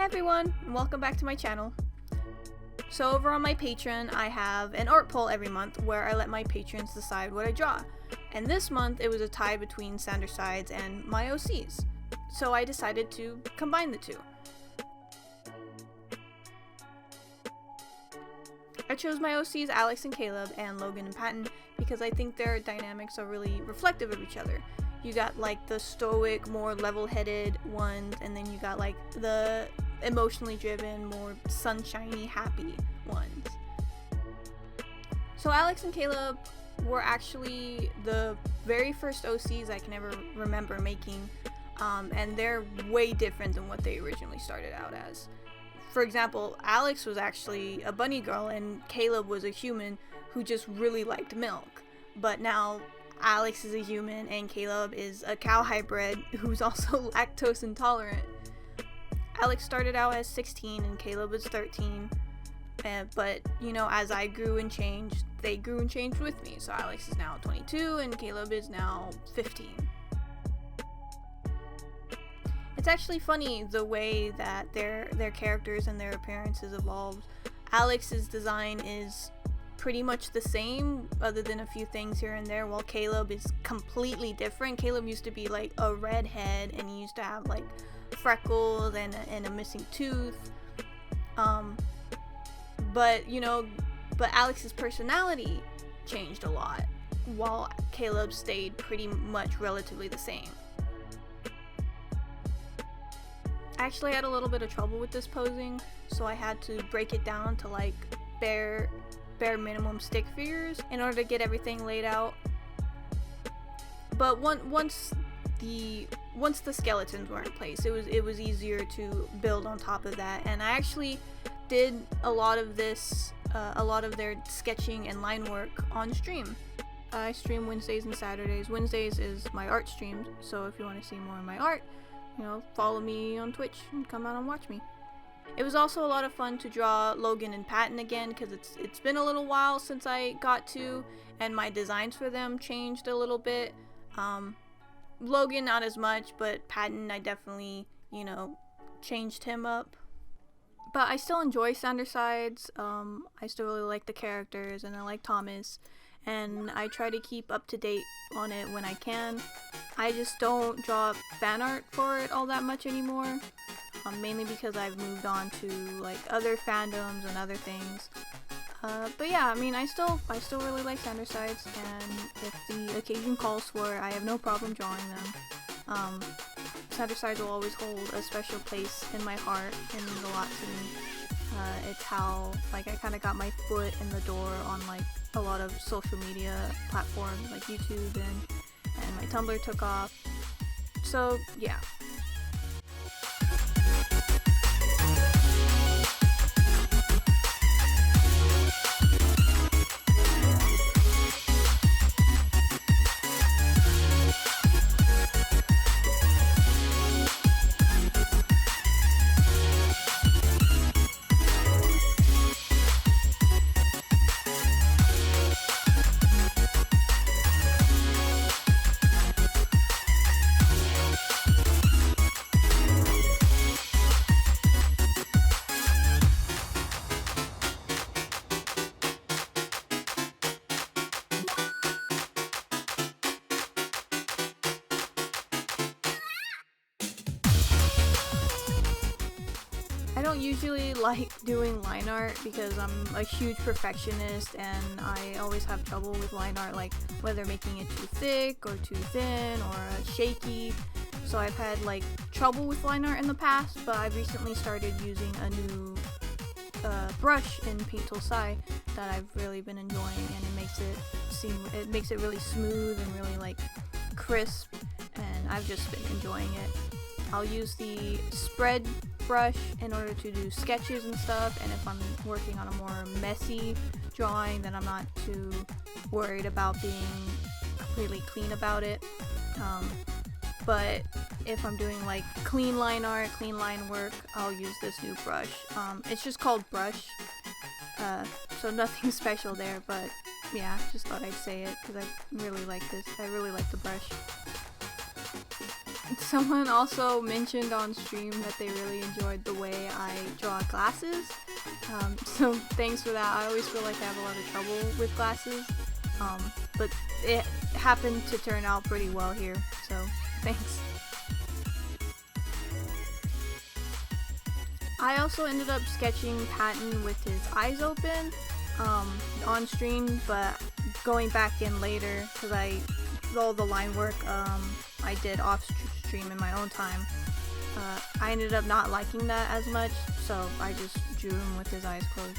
everyone, and welcome back to my channel. So over on my Patreon, I have an art poll every month where I let my patrons decide what I draw. And this month, it was a tie between Sandersides and my OCs. So I decided to combine the two. I chose my OCs Alex and Caleb and Logan and Patton because I think their dynamics are really reflective of each other. You got like the stoic, more level-headed ones, and then you got like the emotionally driven, more sunshiny, happy ones. So Alex and Caleb were actually the very first OCs I can ever remember making, and they're way different than what they originally started out as. For example, Alex was actually a bunny girl and Caleb was a human who just really liked milk. But now Alex is a human and Caleb is a cow hybrid who's also lactose intolerant. Alex started out as 16 and Caleb was 13. But, you know, as I grew and changed, they grew and changed with me. So Alex is now 22 and Caleb is now 15. It's actually funny the way that their characters and their appearances evolved. Alex's design is pretty much the same, other than a few things here and there, while Caleb is completely different. Caleb used to be like a redhead, and he used to have like freckles and a missing tooth. But Alex's personality changed a lot, while Caleb stayed pretty much relatively the same. I actually had a little bit of trouble with this posing, so I had to break it down to like bare minimum stick figures in order to get everything laid out. But once the skeletons were in place, it was easier to build on top of that. And I actually did a lot of their sketching and line work on stream. I stream Wednesdays and Saturdays. Wednesdays is my art stream, so if you want to see more of my art, follow me on Twitch and come out and watch me. It was also a lot of fun to draw Logan and Patton again, because it's been a little while since I got to, and my designs for them changed a little bit. Logan not as much, but Patton I definitely, changed him up. But I still enjoy Sandersides. I still really like the characters, and I like Thomas, and I try to keep up to date on it when I can. I just don't draw fan art for it all that much anymore, mainly because I've moved on to like other fandoms and other things. But yeah, I still really like Sandersides, and if the occasion calls for it, I have no problem drawing them. Sandersides will always hold a special place in my heart and means a lot to me. It's how I kind of got my foot in the door on like a lot of social media platforms like YouTube, and my Tumblr took off. So yeah. I don't usually like doing line art because I'm a huge perfectionist, and I always have trouble with line art, like whether making it too thick or too thin or shaky. So I've had like trouble with line art in the past, but I've recently started using a new brush in Paint Tool Sai that I've really been enjoying, and it makes it really smooth and really like crisp, and I've just been enjoying it. I'll use the spread brush in order to do sketches and stuff, and if I'm working on a more messy drawing, then I'm not too worried about being completely clean about it. But if I'm doing like clean line art, clean line work, I'll use this new brush. It's just called Brush, so nothing special there, but yeah, just thought I'd say it because I really like this. I really like the brush. Someone also mentioned on stream that they really enjoyed the way I draw glasses. So thanks for that. I always feel like I have a lot of trouble with glasses. But it happened to turn out pretty well here, so thanks. I also ended up sketching Patton with his eyes open on stream, but going back in later because all the line work I did off stream in my own time. I ended up not liking that as much, so I just drew him with his eyes closed.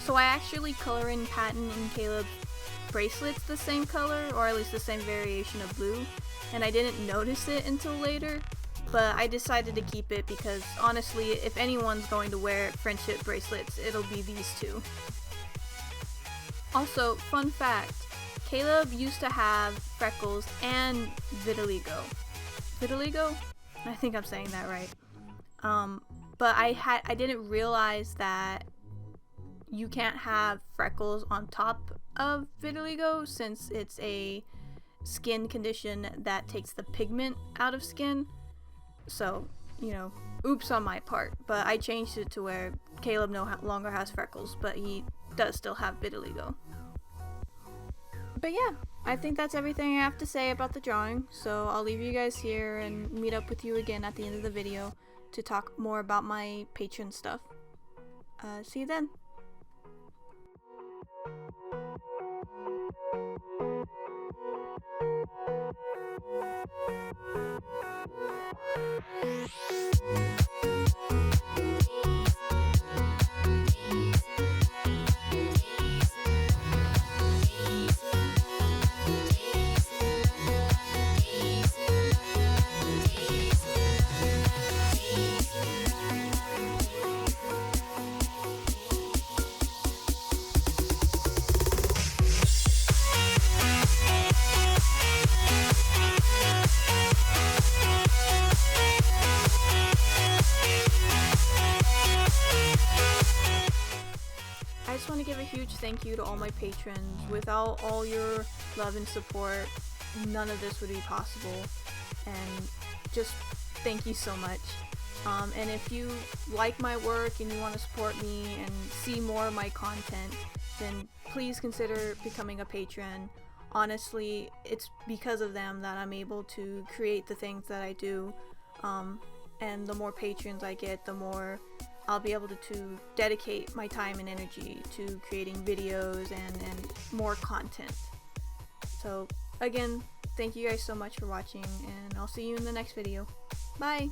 So I actually color in Patton and Caleb's bracelets the same color, or at least the same variation of blue, and I didn't notice it until later, but I decided to keep it because honestly, if anyone's going to wear friendship bracelets, it'll be these two. Also, fun fact, Caleb used to have freckles and vitiligo. Vitiligo? I think I'm saying that right. But I didn't realize that you can't have freckles on top of vitiligo since it's a skin condition that takes the pigment out of skin. So, you know, oops on my part, but I changed it to where Caleb no longer has freckles, but he does still have vitiligo. But yeah, I think that's everything I have to say about the drawing, so I'll leave you guys here and meet up with you again at the end of the video to talk more about my patron stuff. See you then. I just want to give a huge thank you to all my patrons. Without all your love and support, none of this would be possible, and just thank you so much. And if you like my work and you want to support me and see more of my content, then please consider becoming a patron. Honestly, it's because of them that I'm able to create the things that I do. And the more patrons I get, the more I'll be able to dedicate my time and energy to creating videos and more content. So again, thank you guys so much for watching, and I'll see you in the next video. Bye!